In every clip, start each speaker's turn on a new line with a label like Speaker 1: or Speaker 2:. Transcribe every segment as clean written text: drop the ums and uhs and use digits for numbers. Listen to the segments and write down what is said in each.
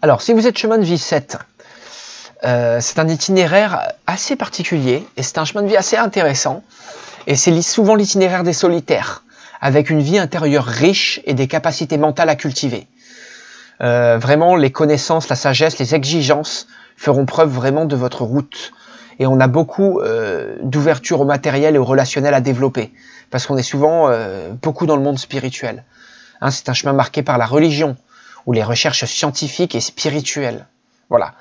Speaker 1: Alors, si vous êtes chemin de vie 7, c'est un itinéraire assez particulier et c'est un chemin de vie assez intéressant. Et c'est souvent l'itinéraire des solitaires, avec une vie intérieure riche et des capacités mentales à cultiver. Vraiment, les connaissances, la sagesse, les exigences feront preuve vraiment de votre route. Et on a beaucoup d'ouverture au matériel et au relationnel à développer, parce qu'on est souvent beaucoup dans le monde spirituel. Hein, c'est un chemin marqué par la religion, ou les recherches scientifiques et spirituelles. Voilà.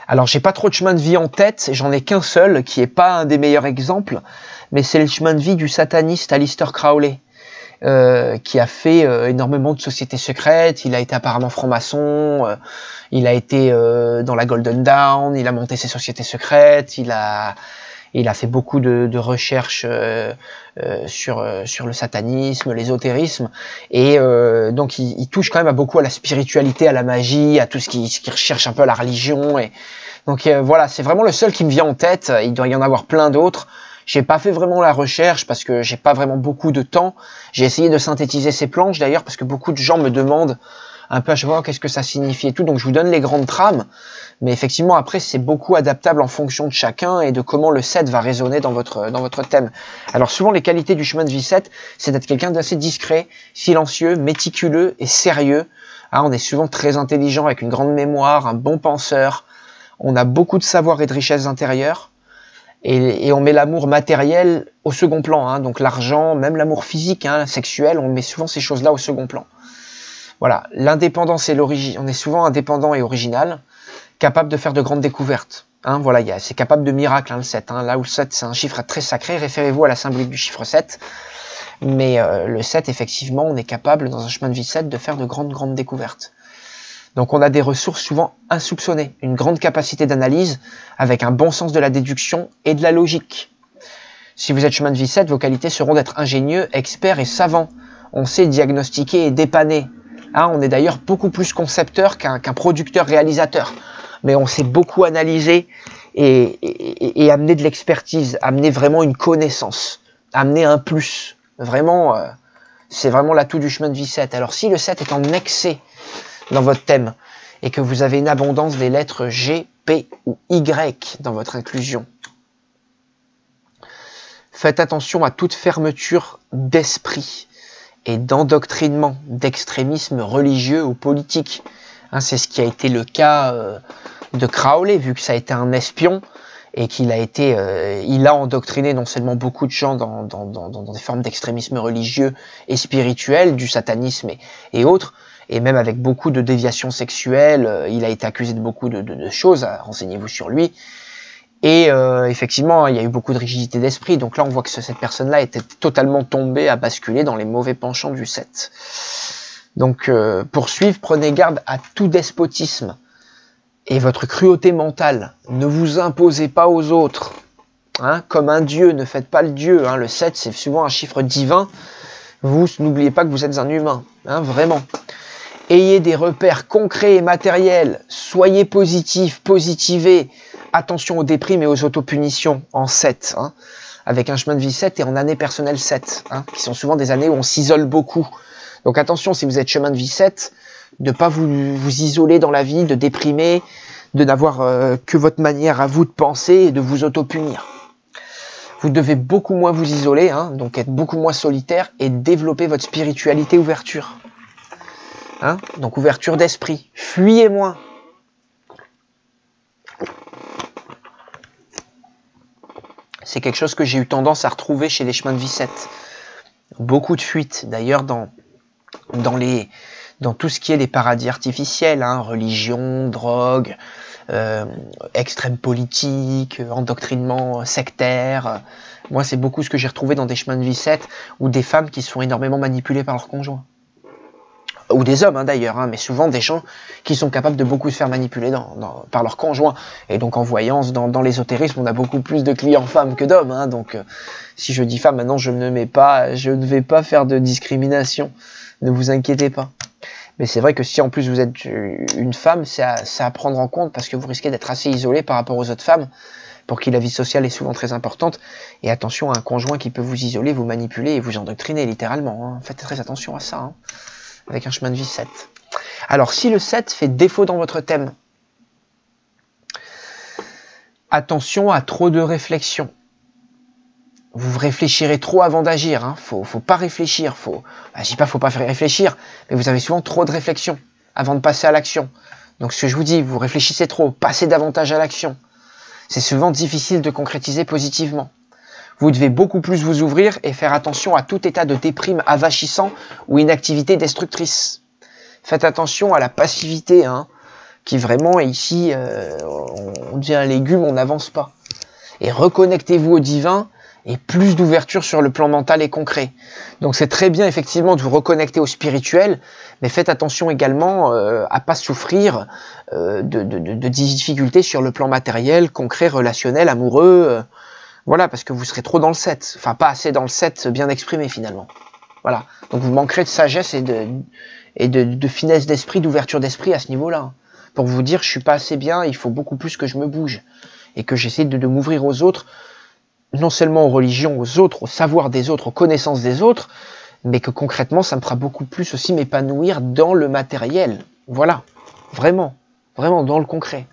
Speaker 1: Alors, j'ai pas trop de chemin de vie en tête, j'en ai qu'un seul, qui est pas un des meilleurs exemples, mais c'est le chemin de vie du sataniste Aleister Crowley, qui a fait énormément de sociétés secrètes. Il a été apparemment franc-maçon, il a été dans la Golden Dawn, il a monté ses sociétés secrètes, il a fait beaucoup de recherches sur le satanisme, l'ésotérisme, et donc il touche quand même beaucoup à la spiritualité, à la magie, à tout ce qui recherche un peu la religion. Et donc voilà, c'est vraiment le seul qui me vient en tête. Il doit y en avoir plein d'autres. J'ai pas fait vraiment la recherche parce que j'ai pas vraiment beaucoup de temps. J'ai essayé de synthétiser ces planches d'ailleurs parce que beaucoup de gens me demandent un peu à chaque fois qu'est-ce que ça signifie et tout. Donc je vous donne les grandes trames. Mais effectivement après c'est beaucoup adaptable en fonction de chacun et de comment le 7 va résonner dans votre thème. Alors souvent les qualités du chemin de vie 7, c'est d'être quelqu'un d'assez discret, silencieux, méticuleux et sérieux. Hein, on est souvent très intelligent avec une grande mémoire, un bon penseur. On a beaucoup de savoir et de richesses intérieures. Et on met l'amour matériel au second plan, hein, donc l'argent, même l'amour physique, hein, sexuel, on met souvent ces choses-là au second plan. Voilà, l'indépendance et l'origine, on est souvent indépendant et original, capable de faire de grandes découvertes. Hein, voilà, c'est capable de miracles, hein, le 7. Hein, là où le 7, c'est un chiffre très sacré, référez-vous à la symbolique du chiffre 7. Mais le 7, effectivement, on est capable, dans un chemin de vie 7, de faire de grandes découvertes. Donc on a des ressources souvent insoupçonnées, une grande capacité d'analyse avec un bon sens de la déduction et de la logique. Si vous êtes chemin de vie 7, vos qualités seront d'être ingénieux, expert et savant. On sait diagnostiquer et dépanner. Hein, on est d'ailleurs beaucoup plus concepteur qu'un producteur-réalisateur. Mais on sait beaucoup analyser et amener de l'expertise, amener vraiment une connaissance, amener un plus. Vraiment, c'est vraiment l'atout du chemin de vie 7. Alors si le 7 est en excès dans votre thème et que vous avez une abondance des lettres G, P ou Y dans votre inclusion, faites attention à toute fermeture d'esprit et d'endoctrinement, d'extrémisme religieux ou politique. Hein, c'est ce qui a été le cas de Crowley, vu que ça a été un espion et qu'il a été, il a endoctriné non seulement beaucoup de gens dans des formes d'extrémisme religieux et spirituel, du satanisme et autres, et même avec beaucoup de déviations sexuelles. Il a été accusé de beaucoup de choses, renseignez-vous sur lui. Et effectivement, il y a eu beaucoup de rigidité d'esprit. Donc là, on voit que cette personne-là était totalement tombée à basculer dans les mauvais penchants du 7. Donc, pour suivre, prenez garde à tout despotisme et votre cruauté mentale. Ne vous imposez pas aux autres. Hein, comme un dieu, ne faites pas le dieu. Hein. Le 7, c'est souvent un chiffre divin. Vous, n'oubliez pas que vous êtes un humain. Hein, vraiment. Ayez des repères concrets et matériels. Soyez positifs, positivez. Attention aux déprimes et aux autopunitions en 7. Hein, avec un chemin de vie 7 et en année personnelle 7. Hein, qui sont souvent des années où on s'isole beaucoup. Donc attention, si vous êtes chemin de vie 7, de ne pas vous isoler dans la vie, de déprimer, de n'avoir que votre manière à vous de penser et de vous autopunir. Vous devez beaucoup moins vous isoler, hein, donc être beaucoup moins solitaire et développer votre spiritualité ouverture. Hein, donc ouverture d'esprit. Fuyez moins. C'est quelque chose que j'ai eu tendance à retrouver chez les chemins de vie 7. Beaucoup de fuites, d'ailleurs dans tout ce qui est les paradis artificiels, hein, religion, drogue, extrême politique, endoctrinement sectaire. Moi, c'est beaucoup ce que j'ai retrouvé dans des chemins de vie 7, ou des femmes qui se font énormément manipuler par leur conjoint. Ou des hommes, hein, d'ailleurs, hein, mais souvent des gens qui sont capables de beaucoup se faire manipuler par leur conjoint. Et donc en voyance, dans l'ésotérisme, on a beaucoup plus de clients femmes que d'hommes. Hein, donc si je dis femme, maintenant je ne vais pas faire de discrimination. Ne vous inquiétez pas. Mais c'est vrai que si en plus vous êtes une femme, c'est à prendre en compte parce que vous risquez d'être assez isolé par rapport aux autres femmes, pour qui la vie sociale est souvent très importante. Et attention à un conjoint qui peut vous isoler, vous manipuler et vous endoctriner littéralement. Hein. Faites très attention à ça, hein, avec un chemin de vie 7. Alors, si le 7 fait défaut dans votre thème, attention à trop de réflexion. Vous réfléchirez trop avant d'agir. Hein. Faut pas réfléchir. Je dis pas faut pas faire réfléchir, mais vous avez souvent trop de réflexion avant de passer à l'action. Donc ce que je vous dis, vous réfléchissez trop, passez davantage à l'action. C'est souvent difficile de concrétiser positivement. Vous devez beaucoup plus vous ouvrir et faire attention à tout état de déprime avachissant ou inactivité destructrice. Faites attention à la passivité, hein, qui vraiment est ici, on dit un légume, on n'avance pas. Et reconnectez-vous au divin et plus d'ouverture sur le plan mental et concret. Donc c'est très bien effectivement de vous reconnecter au spirituel, mais faites attention également à pas souffrir de difficultés sur le plan matériel, concret, relationnel, amoureux. Voilà, parce que vous serez trop dans le 7. Enfin, pas assez dans le 7 bien exprimé finalement. Voilà. Donc vous manquerez de sagesse et de finesse d'esprit, d'ouverture d'esprit à ce niveau-là. Pour vous dire, je suis pas assez bien, il faut beaucoup plus que je me bouge. Et que j'essaie de m'ouvrir aux autres, non seulement aux religions, aux autres, au savoir des autres, aux connaissances des autres, mais que concrètement, ça me fera beaucoup plus aussi m'épanouir dans le matériel. Voilà. Vraiment. Vraiment dans le concret.